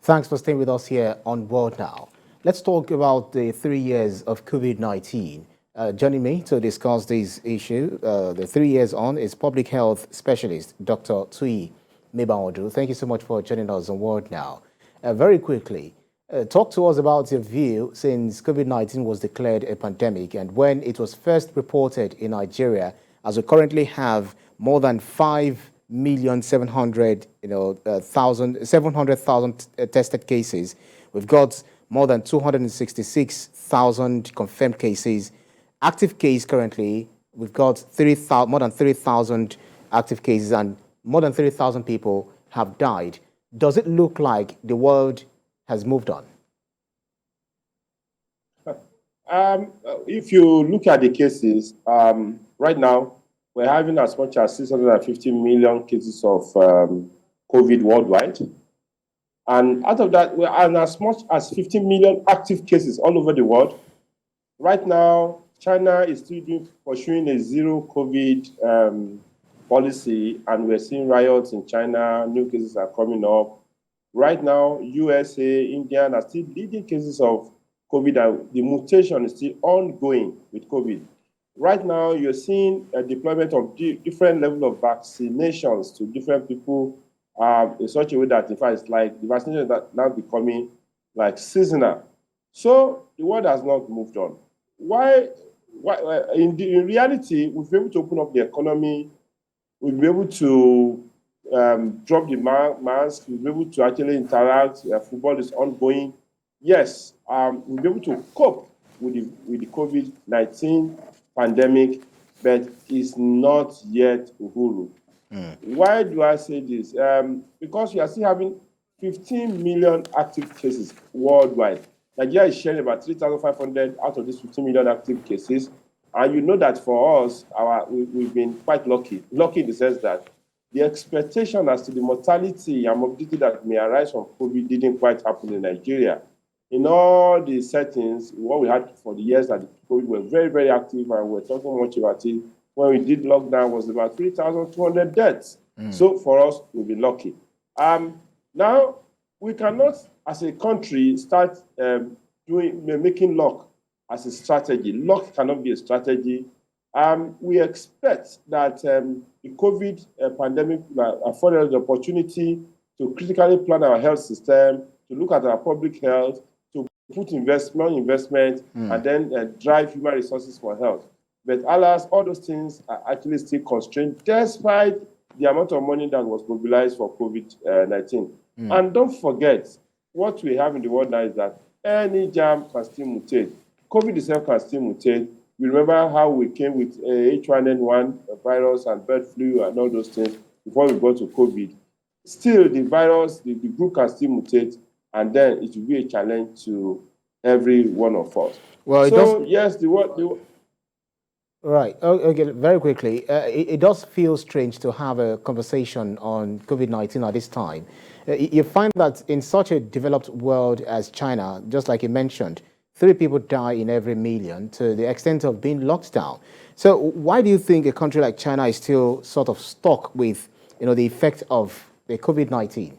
Thanks for staying with us here on World Now. Let's talk about the 3 years of COVID-19. Joining me to discuss this issue, the 3 years on, is public health specialist, Dr. Tuyi Mebawondu. Thank you so much for joining us on World Now. Very quickly, talk to us about your view since COVID-19 was declared a pandemic and when it was first reported in Nigeria, as we currently have more than 700,000 tested cases. We've got more than 266,000 confirmed cases. Active case currently, we've got more than 3,000 active cases and more than 30,000 people have died. Does it look like the world has moved on? If you look at the cases, right now, we're having as much as 650 million cases of COVID worldwide. And out of that, we're as much as 50 million active cases all over the world. Right now, China is still pursuing a zero COVID policy, and we're seeing riots in China. New cases are coming up. Right now, USA, India are still leading cases of COVID, and the mutation is still ongoing with COVID. Right now, you're seeing a deployment of different levels of vaccinations to different people in such a way that, in fact, it's like the vaccination that now becoming like seasonal. So the world has not moved on. Why in reality, we've been able to open up the economy. We've been able to drop the mask. We've been able to actually interact. Football is ongoing. Yes, we've been able to cope with the COVID-19 pandemic, but it's not yet Uhuru. Why do I say this? Because we are still having 15 million active cases worldwide. Nigeria is sharing about 3,500 out of these 15 million active cases. And you know that for us, we've been quite lucky. Lucky in the sense that the expectation as to the mortality and morbidity that may arise from COVID didn't quite happen in Nigeria. In all the settings, what we had for the years that COVID were very, very active, and we're talking much about it. When we did lockdown, was about 3,200 deaths. So for us, we'll be lucky. Now, we cannot, as a country, start making luck as a strategy. Luck cannot be a strategy. We expect that the COVID pandemic afforded us the opportunity to critically plan our health system, to look at our public health, to put investment, and then drive human resources for health. But alas, all those things are actually still constrained despite the amount of money that was mobilized for COVID-19. And don't forget, what we have in the world now is that any germ can still mutate. COVID itself can still mutate. We remember how we came with H1N1 virus and bird flu and all those things before we got to COVID. Still, the virus, the group can still mutate, and then it will be a challenge to every one of us. Well, so, yes, Right. Okay, very quickly. It does feel strange to have a conversation on COVID-19 at this time. You find that in such a developed world as China, just like you mentioned, 3 people die in every million to the extent of being locked down. So why do you think a country like China is still sort of stuck with, the effect of the COVID-19?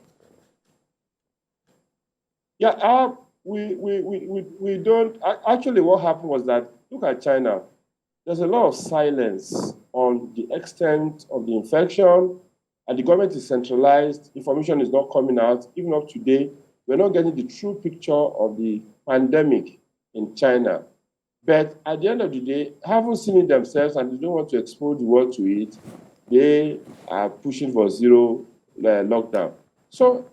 Yeah, we don't. Actually, what happened was that, look at China. There's a lot of silence on the extent of the infection, and the government is centralized. Information is not coming out. Even up today, we're not getting the true picture of the pandemic in China. But at the end of the day, haven't seen it themselves, and they don't want to expose the world to it. They are pushing for zero lockdown. So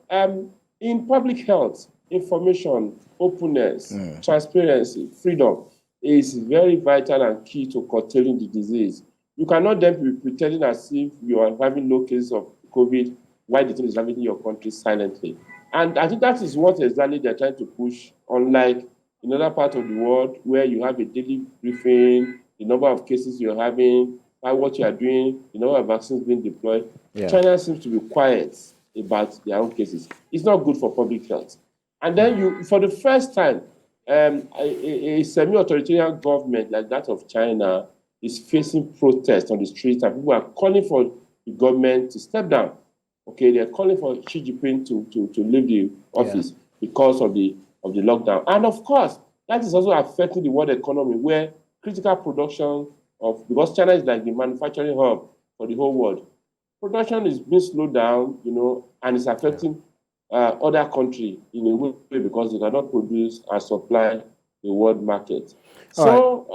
in public health, information, openness, transparency, freedom is very vital and key to curtailing the disease. You cannot then be pretending as if you are having low cases of COVID while the thing is happening in your country silently. And I think that is what exactly they're trying to push, unlike in other parts of the world where you have a daily briefing, the number of cases you're having, what you are doing, the number of vaccines being deployed. Yeah. China seems to be quiet about their own cases. It's not good for public health. And then for the first time, a semi-authoritarian government like that of China is facing protests on the streets, and people are calling for the government to step down. Okay, they're calling for Xi Jinping to leave the office. Yeah. because of the lockdown. And of course, that is also affecting the world economy, where critical production because China is like the manufacturing hub for the whole world. Production is being slowed down, and it's affecting other countries in a way because they cannot produce and supply the world market. So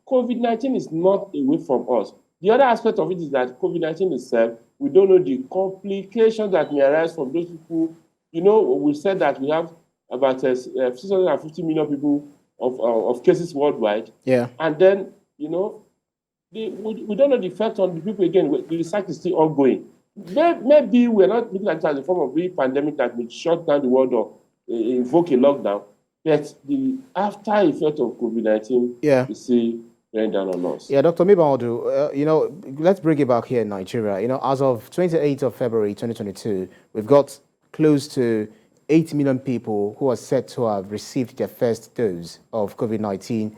COVID-19 is not away from us. The other aspect of it is that COVID-19 itself, we don't know the complications that may arise from those people. We said that we have about 650 million people of cases worldwide. Yeah. And then, we don't know the effect on the people again. The research is still ongoing. Maybe we're not looking at it as a form of real pandemic that will shut down the world or invoke a lockdown. But the after effect of COVID-19 is still going down on us. Yeah, Dr. Mebawondu, let's bring it back here in Nigeria. As of 28th of February 2022, we've got close to 8 million people who are said to have received their first dose of COVID-19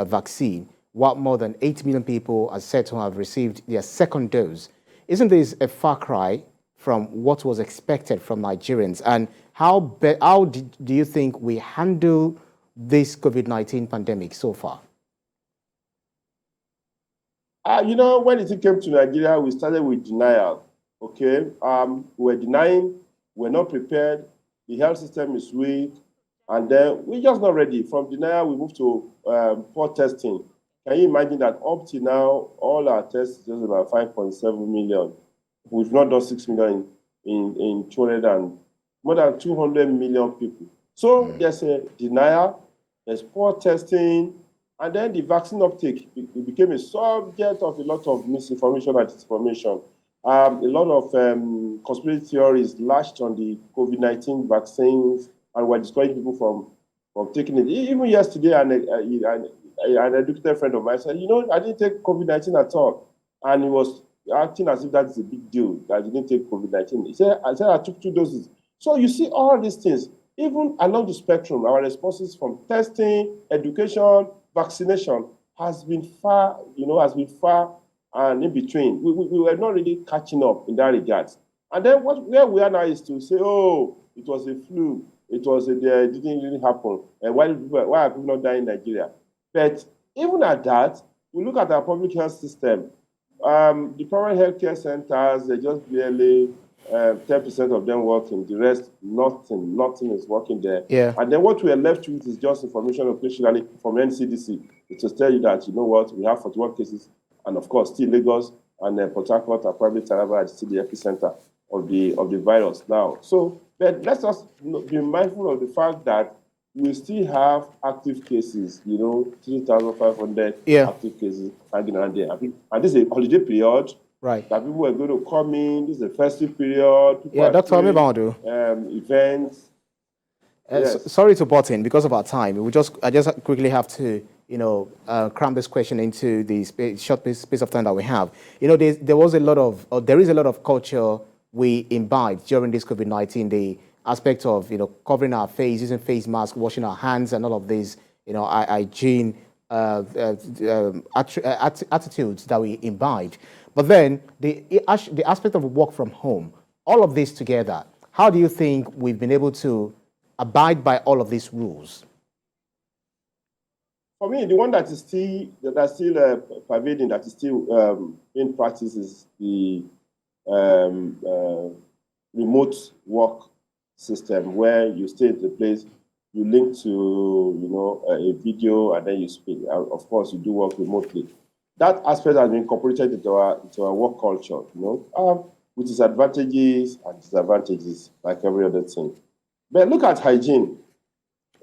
vaccine, while more than 8 million people are said to have received their second dose. Isn't this a far cry from what was expected from Nigerians? And how do you think we handle this COVID-19 pandemic so far? When it came to Nigeria, we started with denial. Okay, we're denying, we're not prepared, the health system is weak, and then we're just not ready. From denial, we moved to poor testing. Can you imagine that up to now, all our tests is just about 5.7 million. We've not done 6 million in 200 and more than 200 million people. So there's a denial, there's poor testing, and then the vaccine uptake. It became a subject of a lot of misinformation and disinformation. A lot of conspiracy theories lashed on the COVID-19 vaccines and were discouraging people from taking it. Even yesterday, an educated friend of mine said, I didn't take COVID-19 at all. And he was acting as if that is a big deal, that I didn't take COVID-19. He said, I took 2 doses. So you see all these things, even along the spectrum, our responses from testing, education, vaccination has been far and in between. We were not really catching up in that regard. And then where we are now is to say, oh, it was a flu, it didn't really happen. And why are people not dying in Nigeria? But even at that, we look at our public health system. The private healthcare centers, they just barely 10% of them working. The rest, nothing is working there. Yeah. And then what we are left with is just information occasionally from NCDC to tell you that, we have 41 cases, and of course, still Lagos and Port Harcourt are probably Taraba still the epicenter of the virus now. So, but let's just be mindful of the fact that we still have active cases, 3,500 active cases hanging around there. And this is a holiday period. Right. That people are going to come in. This is a festive period. Dr. Mebawondu. Events. Yes. Sorry to butt in because of our time. I just quickly have to, cram this question into the short space of time that we have. There is a lot of culture we imbibed during this COVID-19. The aspect of covering our face, using face masks, washing our hands, and all of these hygiene attitudes that we imbibed. But then the aspect of work from home, all of this together, how do you think we've been able to abide by all of these rules? For me, the one that is still pervading, that is still in practice, is the remote work system, where you stay at the place, you link to a video, and then you speak. Of course, you do work remotely. That aspect has been incorporated into our work culture, with its advantages and disadvantages, like every other thing. But look at hygiene.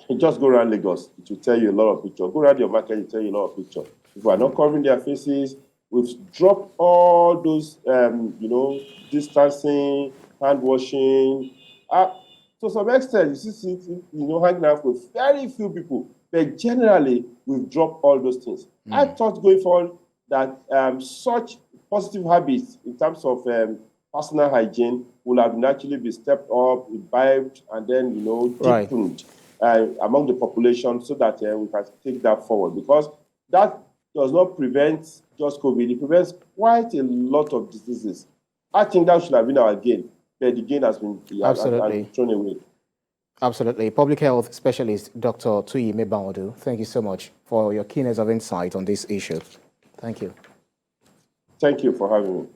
You just go around Lagos, it will tell you a lot of pictures. Go around your market, it will tell you a lot of pictures. People are not covering their faces. We've dropped all those, distancing, hand washing. To some extent, you see it, hanging out with very few people. But generally, we've dropped all those things. I thought going forward that such positive habits in terms of personal hygiene will have naturally been stepped up, imbibed, and then, deepened among the population, so that we can take that forward. Because that does not prevent just COVID. It prevents quite a lot of diseases. I think that should have been our gain. But the gain has been thrown away. Absolutely. Public health specialist, Dr. Tuyi Mebawondu, thank you so much for your keenness of insight on this issue. Thank you. Thank you for having me.